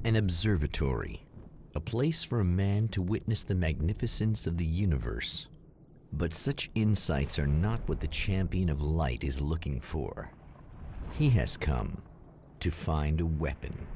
An observatory, a place for a man to witness the magnificence of the universe. But such insights are not what the champion of light is looking for. He has come to find a weapon.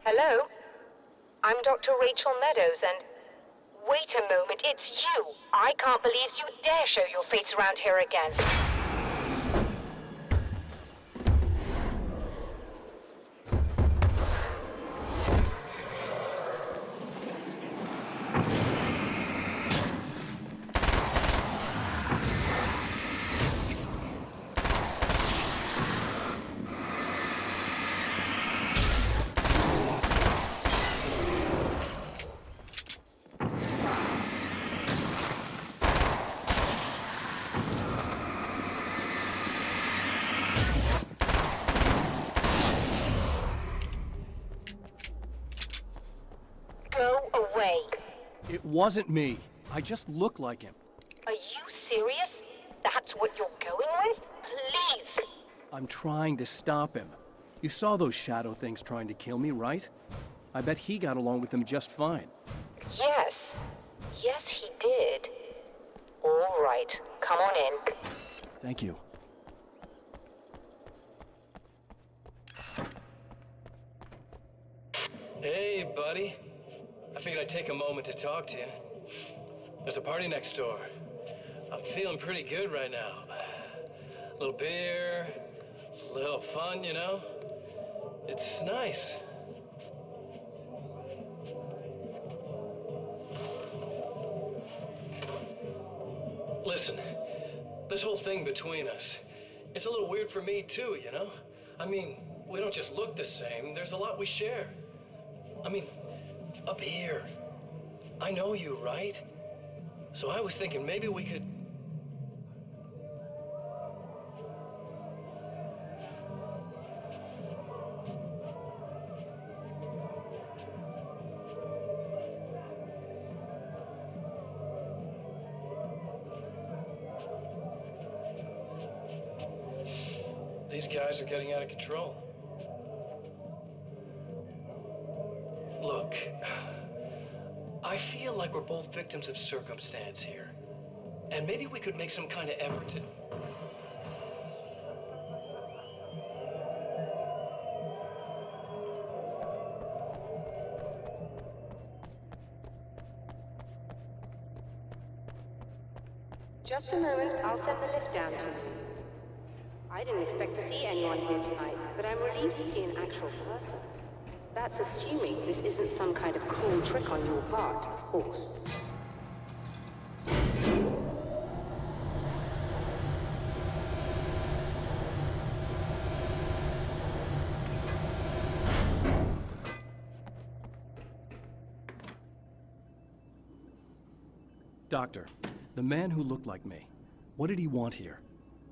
Hello? I'm Dr. Rachel Meadows, and... Wait a moment, it's you! I can't believe you dare show your face around here again. Go away. It wasn't me. I just look like him. Are you serious? That's what you're going with? Please! I'm trying to stop him. You saw those shadow things trying to kill me, right? I bet he got along with them just fine. Yes. Yes, he did. All right. Come on in. Thank you. Hey, buddy. I figured I'd take a moment to talk to you. There's a party next door. I'm feeling pretty good right now. A little beer, a little fun, you know? It's nice. Listen, this whole thing between us, it's a little weird for me too, you know? I mean, we don't just look the same, there's a lot we share. I mean, up here. I know you, right? So I was thinking maybe we could... These guys are getting out of control. Look, I feel like we're both victims of circumstance here. And maybe we could make some kind of effort to... Just a moment, I'll send the lift down to you. I didn't expect to see anyone here tonight, but I'm relieved to see an actual person. That's assuming this isn't some kind of cruel trick on your part, of course. Doctor, the man who looked like me, what did he want here?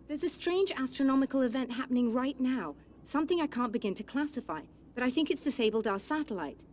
There's a strange astronomical event happening right now. Something I can't begin to classify, but I think it's disabled our satellite.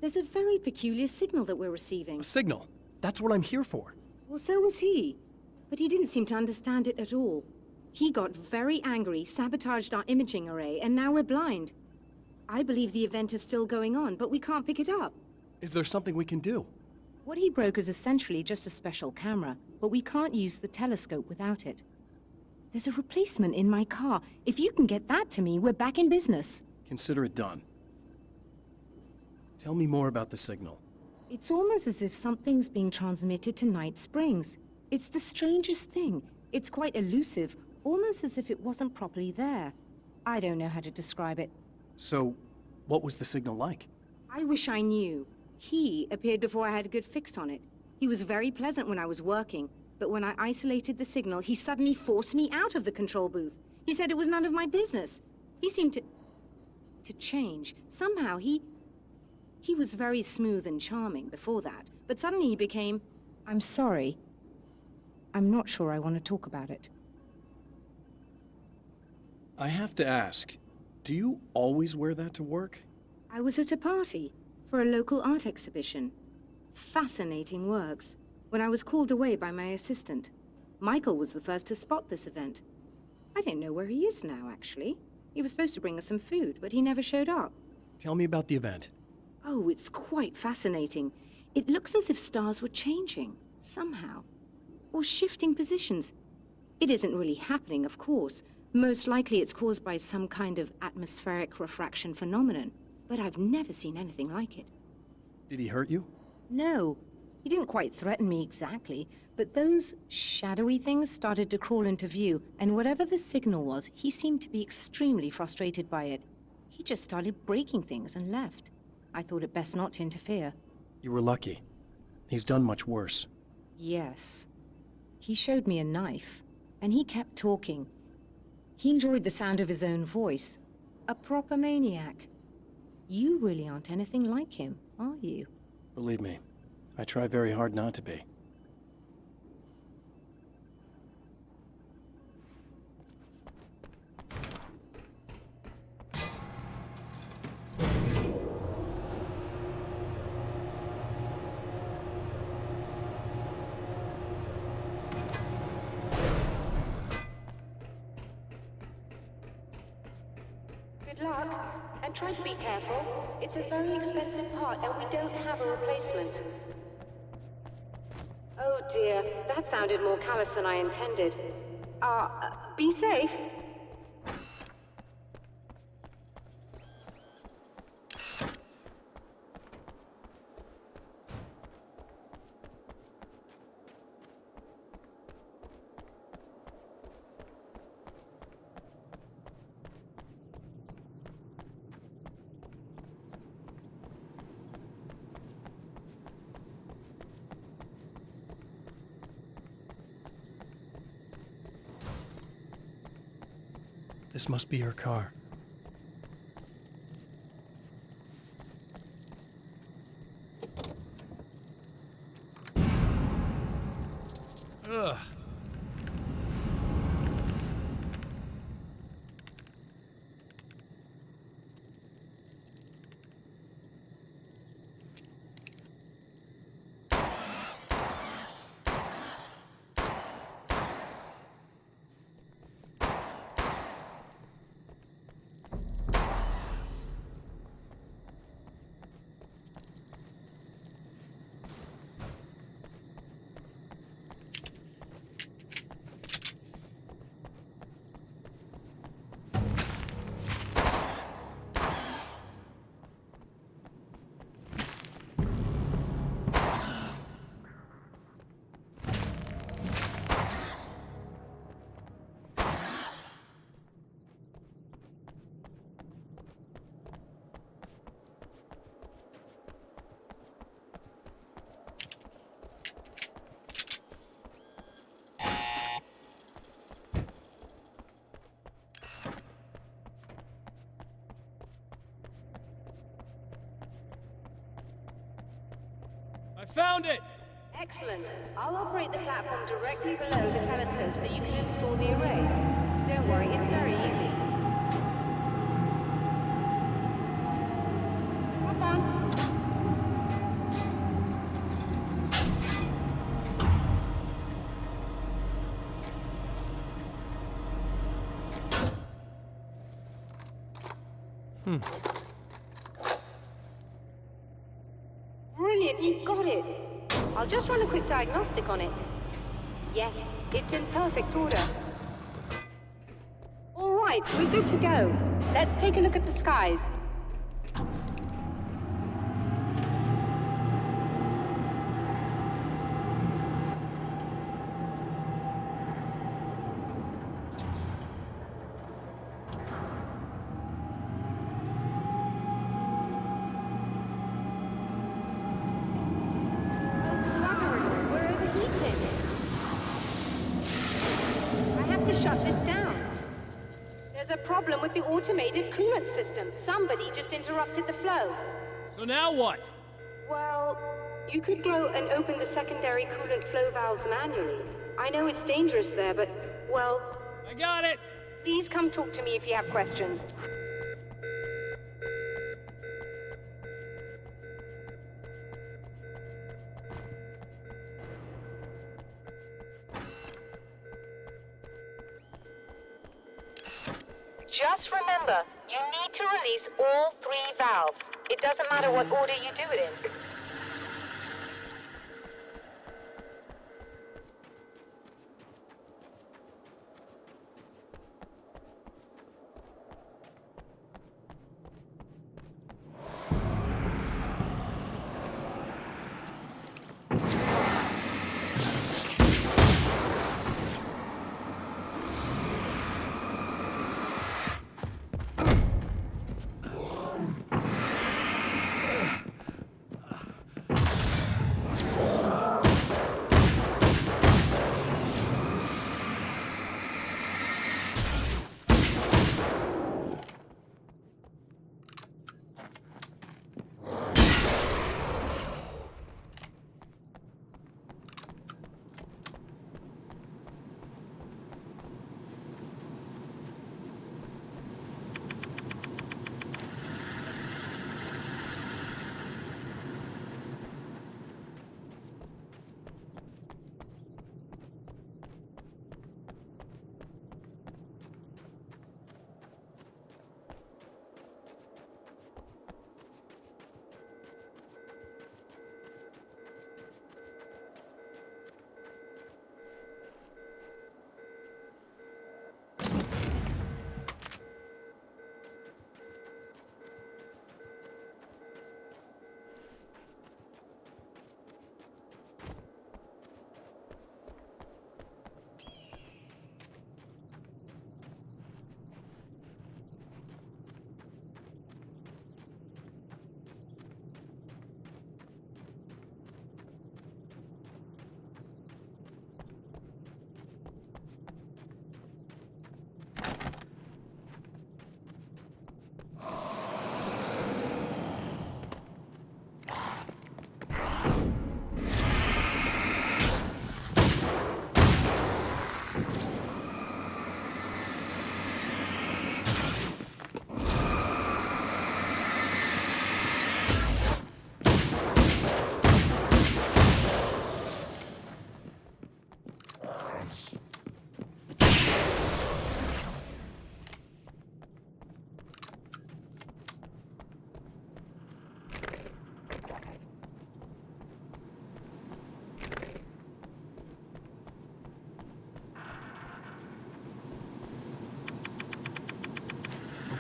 There's a very peculiar signal that we're receiving. A signal? That's what I'm here for. Well, so was he. But he didn't seem to understand it at all. He got very angry, sabotaged our imaging array, and now we're blind. I believe the event is still going on, but we can't pick it up. Is there something we can do? What he broke is essentially just a special camera, but we can't use the telescope without it. There's a replacement in my car. If you can get that to me, we're back in business. Consider it done. Tell me more about the signal. It's almost as if something's being transmitted to Night Springs. It's the strangest thing. It's quite elusive, almost as if it wasn't properly there. I don't know how to describe it. So, what was the signal like? I wish I knew. He appeared before I had a good fix on it. He was very pleasant when I was working, but when I isolated the signal, he suddenly forced me out of the control booth. He said it was none of my business. He seemed to change. Somehow he was very smooth and charming before that, but suddenly he became, I'm sorry. I'm not sure I want to talk about it. I have to ask, do you always wear that to work? I was at a party for a local art exhibition. Fascinating works. When I was called away by my assistant, Michael was the first to spot this event. I don't know where he is now, actually. He was supposed to bring us some food, but he never showed up. Tell me about the event. Oh, it's quite fascinating. It looks as if stars were changing, somehow. Or shifting positions. It isn't really happening, of course. Most likely it's caused by some kind of atmospheric refraction phenomenon. But I've never seen anything like it. Did he hurt you? No. He didn't quite threaten me exactly, but those shadowy things started to crawl into view, and whatever the signal was, he seemed to be extremely frustrated by it. He just started breaking things and left. I thought it best not to interfere. You were lucky. He's done much worse. Yes. He showed me a knife, and he kept talking. He enjoyed the sound of his own voice. A proper maniac. You really aren't anything like him, are you? Believe me, I try very hard not to be. Good luck, and try to be careful. It's a very expensive part, and we don't have a replacement. Oh dear, that sounded more callous than I intended. Be safe. This must be her car. Ugh. found it! Excellent. I'll operate the platform directly below the telescope so you can install the array. Don't worry, it's very easy. Come on. Brilliant, you got it. I'll just run a quick diagnostic on it. Yes, it's in perfect order. All right, we're good to go. Let's take a look at the skies. With the automated coolant system. Somebody just interrupted the flow. So now what? Well, you could go and open the secondary coolant flow valves manually. I know it's dangerous there, but, well... I got it! Please come talk to me if you have questions. Just remember, you need to release all 3 valves. It doesn't matter what order you do it in.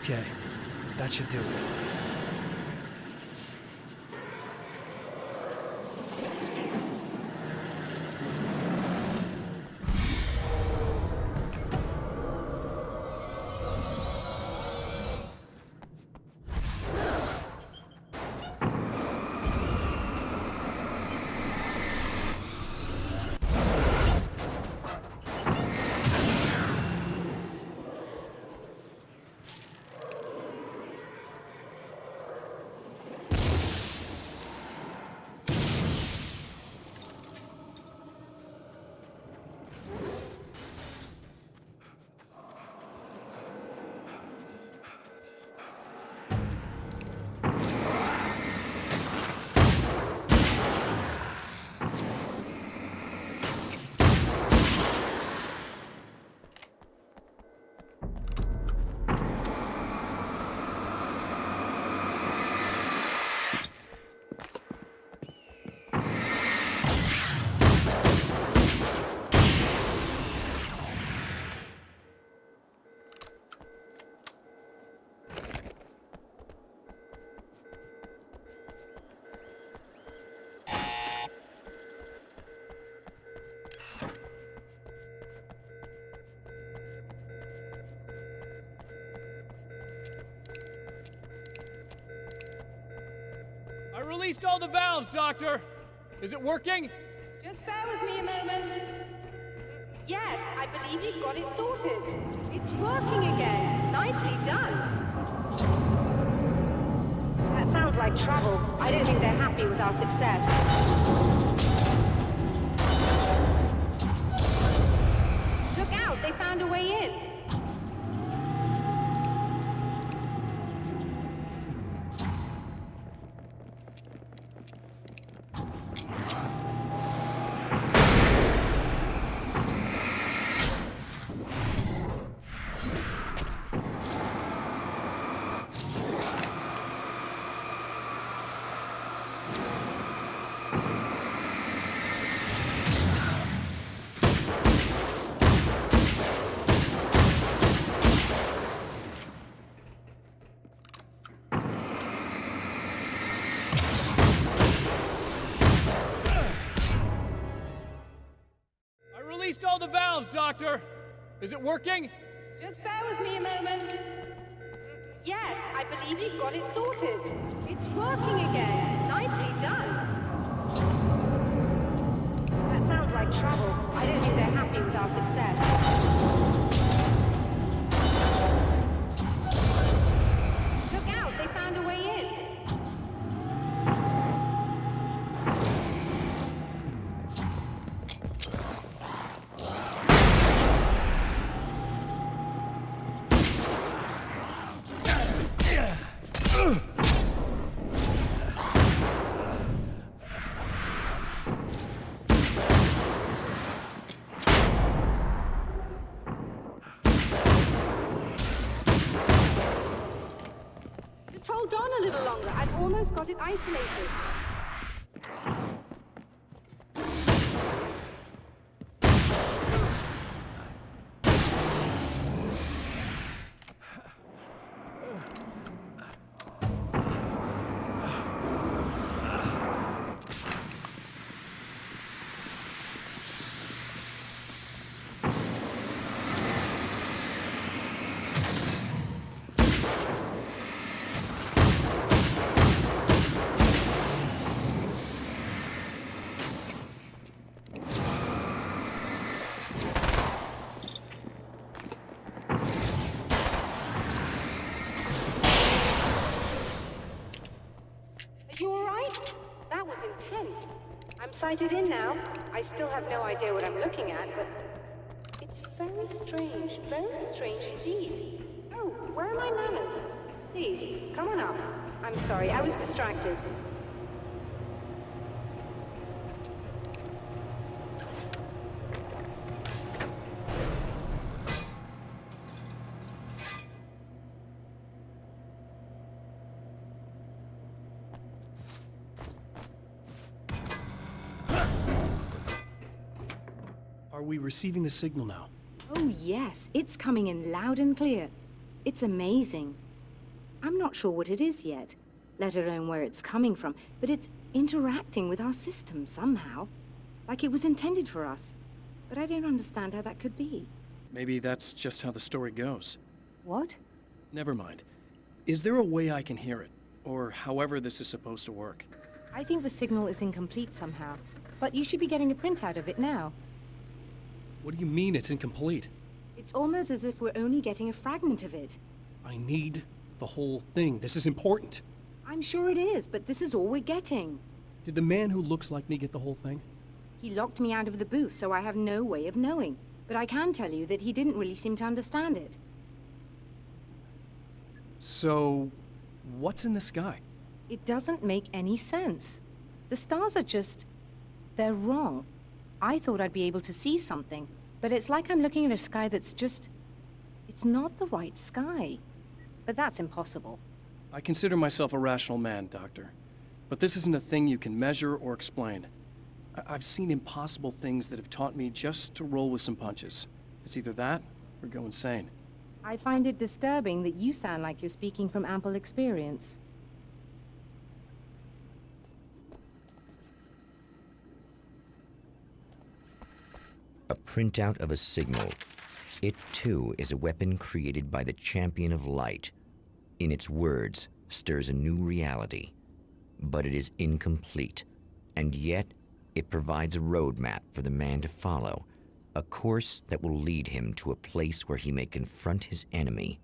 Okay, that should do it. released all the valves, Doctor! Is it working? Just bear with me a moment. Yes, I believe you've got it sorted. It's working again. Nicely done. That sounds like trouble. I don't think they're happy with our success. Look out, they found a way in. Released all the valves, Doctor! Is it working? Just bear with me a moment. Yes, I believe you've got it sorted. It's working again. Nicely done. That sounds like trouble. I don't think they're happy with our success. Look out, they found a way in. Hold on a little longer. I've almost got it isolated. You all right? That was intense. I'm sighted in now. I still have no idea what I'm looking at, but it's very strange indeed. Oh, where are my manners? Please, come on up. I'm sorry, I was distracted. Are we receiving the signal now? Oh yes, it's coming in loud and clear. It's amazing. I'm not sure what it is yet, let alone where it's coming from, but it's interacting with our system somehow. Like it was intended for us. But I don't understand how that could be. Maybe that's just how the story goes. What? Never mind. Is there a way I can hear it? Or however this is supposed to work? I think the signal is incomplete somehow, but you should be getting a printout of it now. What do you mean it's incomplete? It's almost as if we're only getting a fragment of it. I need the whole thing. This is important. I'm sure it is, but this is all we're getting. Did the man who looks like me get the whole thing? He locked me out of the booth, so I have no way of knowing. But I can tell you that he didn't really seem to understand it. So, what's in the sky? It doesn't make any sense. The stars are just... they're wrong. I thought I'd be able to see something, but it's like I'm looking at a sky that's just... it's not the right sky. But that's impossible. I consider myself a rational man, Doctor. But this isn't a thing you can measure or explain. I've seen impossible things that have taught me just to roll with some punches. It's either that, or go insane. I find it disturbing that you sound like you're speaking from ample experience. A printout of a signal. It, too, is a weapon created by the Champion of Light. In its words, stirs a new reality. but it is incomplete, and yet it provides a roadmap for the man to follow, a course that will lead him to a place where he may confront his enemy